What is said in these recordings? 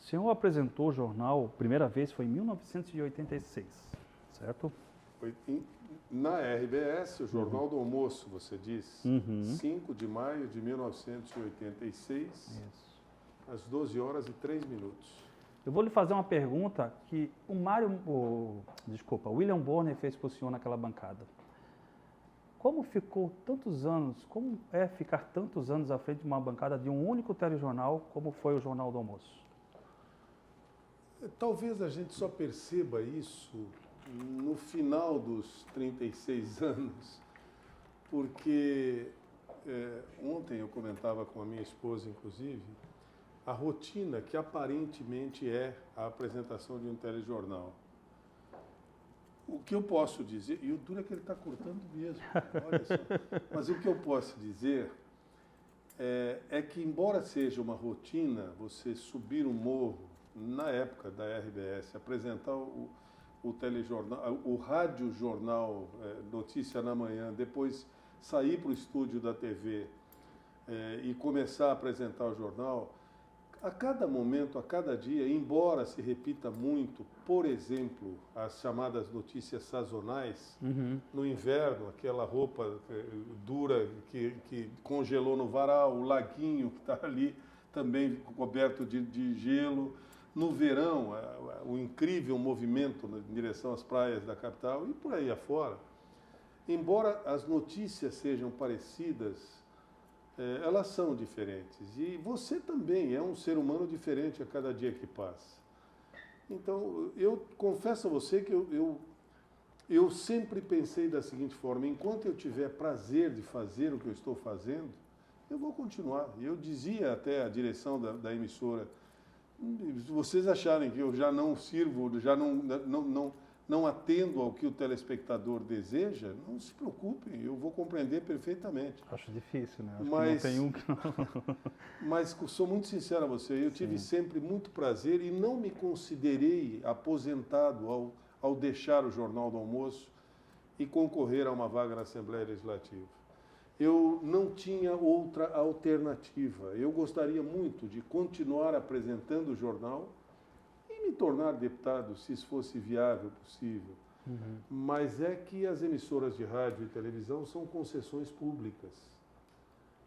senhor apresentou o jornal, primeira vez foi em 1986, certo? Na RBS, o Jornal do Almoço, você disse, Uhum. 5 de maio de 1986, Isso. às 12 horas e 3 minutos. Eu vou lhe fazer uma pergunta que o William Bonner fez para o senhor naquela bancada. Como ficou tantos anos, como é ficar tantos anos à frente de uma bancada de um único telejornal, como foi o Jornal do Almoço? Talvez a gente só perceba isso no final dos 36 anos, porque ontem eu comentava com a minha esposa, inclusive, a rotina que aparentemente é a apresentação de um telejornal. O que eu posso dizer, e o duro é que ele está cortando mesmo, olha só, mas o que eu posso dizer é que, embora seja uma rotina, você subir um morro, na época da RBS, apresentar o telejornal, o rádio-jornal Notícia na Manhã, depois sair para o estúdio da TV e começar a apresentar o jornal, a cada momento, a cada dia, embora se repita muito, por exemplo, as chamadas notícias sazonais, no inverno, aquela roupa dura que congelou no varal, o laguinho que está ali também coberto de gelo, no verão, o incrível movimento em direção às praias da capital e por aí afora. Embora as notícias sejam parecidas, elas são diferentes. E você também é um ser humano diferente a cada dia que passa. Então, eu confesso a você que eu sempre pensei da seguinte forma: enquanto eu tiver prazer de fazer o que eu estou fazendo, eu vou continuar. Eu dizia até à direção da emissora, se vocês acharem que eu já não sirvo, já não atendo ao que o telespectador deseja, não se preocupem, eu vou compreender perfeitamente. Acho difícil, né? Acho Mas, que não tem um que não... Mas sou muito sincero a você, eu tive sempre muito prazer e não me considerei aposentado ao deixar o Jornal do Almoço e concorrer a uma vaga na Assembleia Legislativa. Eu não tinha outra alternativa. Eu gostaria muito de continuar apresentando o jornal e me tornar deputado, se isso fosse viável, possível. Mas é que as emissoras de rádio e televisão são concessões públicas.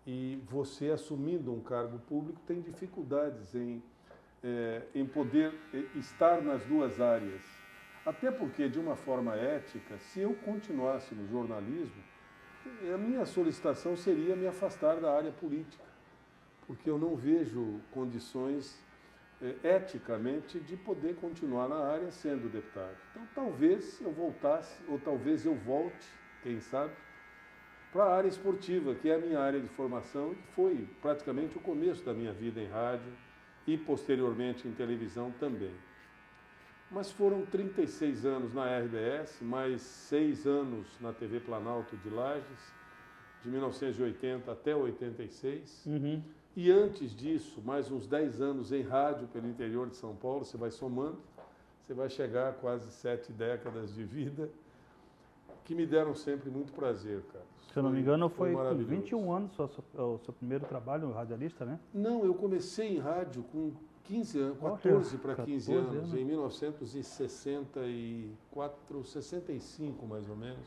E você, assumindo um cargo público, tem dificuldades em poder estar nas duas áreas. Até porque, de uma forma ética, se eu continuasse no jornalismo, a minha solicitação seria me afastar da área política, porque eu não vejo condições eticamente de poder continuar na área sendo deputado. Então, talvez eu voltasse, ou talvez eu volte, quem sabe, para a área esportiva, que é a minha área de formação, e que foi praticamente o começo da minha vida em rádio e posteriormente em televisão também. Mas foram 36 anos na RBS, mais 6 anos na TV Planalto de Lages, de 1980 até 86. E antes disso, mais uns 10 anos em rádio pelo interior de São Paulo, você vai somando, você vai chegar a quase 7 décadas de vida, que me deram sempre muito prazer, Carlos. Se eu não me engano, foi com 21 anos o seu primeiro trabalho radialista, né? Não, eu comecei em rádio com 15 anos, 14 para 15 anos, em 1964, 65 mais ou menos,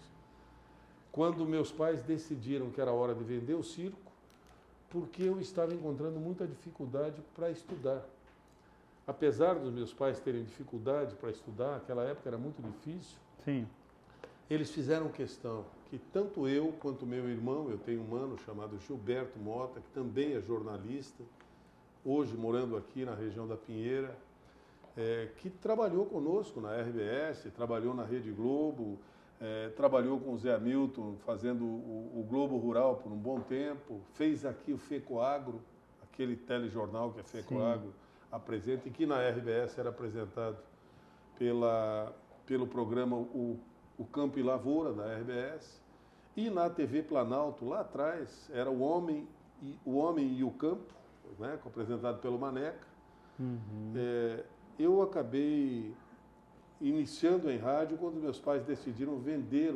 quando meus pais decidiram que era hora de vender o circo, porque eu estava encontrando muita dificuldade para estudar. Apesar dos meus pais terem dificuldade para estudar, aquela época era muito difícil, Sim. eles fizeram questão que tanto eu quanto meu irmão, eu tenho um mano chamado Gilberto Mota, que também é jornalista, hoje morando aqui na região da Pinheira, que trabalhou conosco na RBS, trabalhou na Rede Globo, trabalhou com o Zé Hamilton fazendo o Globo Rural por um bom tempo, fez aqui o FECOAGRO, aquele telejornal que a FECOAGRO apresenta e que na RBS era apresentado pelo programa o Campo e Lavoura da RBS, e na TV Planalto, lá atrás, era o Homem e o Campo, né, apresentado pelo Maneca. Eu acabei iniciando em rádio quando meus pais decidiram vender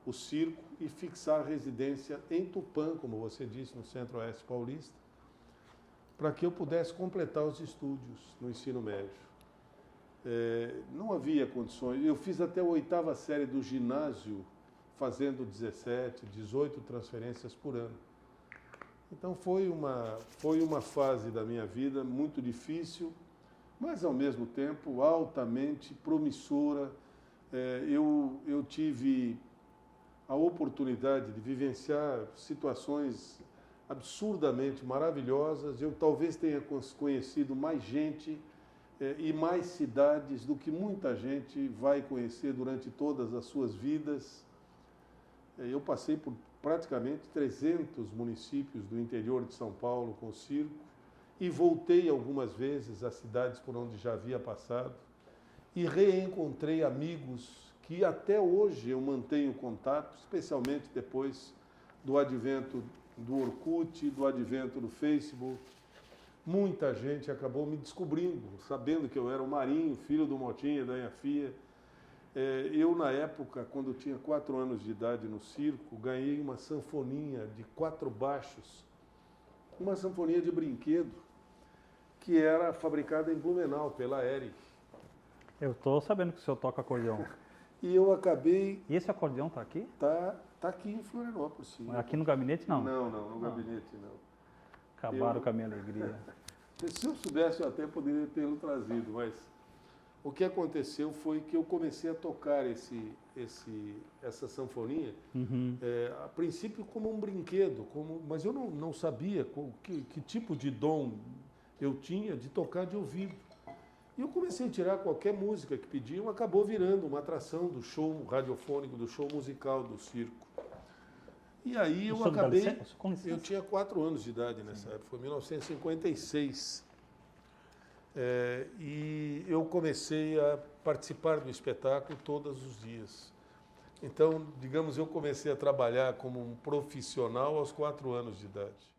o circo e fixar residência em Tupã, como você disse, no Centro-Oeste Paulista, para que eu pudesse completar os estudos no ensino médio. Não havia condições. Eu fiz até a 8ª série do ginásio, fazendo 17, 18 transferências por ano. Então foi uma fase da minha vida muito difícil, mas ao mesmo tempo altamente promissora. Eu tive a oportunidade de vivenciar situações absurdamente maravilhosas. Eu talvez tenha conhecido mais gente e mais cidades do que muita gente vai conhecer durante todas as suas vidas. Eu passei por praticamente 300 municípios do interior de São Paulo com o circo e voltei algumas vezes às cidades por onde já havia passado e reencontrei amigos que até hoje eu mantenho contato, especialmente depois do advento do Orkut, do advento do Facebook. Muita gente acabou me descobrindo, sabendo que eu era o Marinho, filho do Motinha, da Inhafia. Eu, na época, quando eu tinha 4 anos de idade no circo, ganhei uma sanfoninha de 4 baixos, uma sanfoninha de brinquedo, que era fabricada em Blumenau, pela Eric. Eu estou sabendo que o senhor toca acordeão. E eu acabei... E esse acordeão está aqui? Tá aqui em Florianópolis, sim. Aqui no gabinete, não? Não, no gabinete não. Acabaram com a minha alegria. Se eu soubesse, eu até poderia tê-lo trazido, mas o que aconteceu foi que eu comecei a tocar essa sanfoninha, a princípio como um brinquedo, mas eu não sabia que tipo de dom eu tinha de tocar de ouvido. E eu comecei a tirar qualquer música que pediam, acabou virando uma atração do show radiofônico, do show musical do circo. E aí eu acabei... Eu tinha 4 anos de idade nessa época, foi 1956. E eu comecei a participar do espetáculo todos os dias. Então, digamos, eu comecei a trabalhar como um profissional aos 4 anos de idade.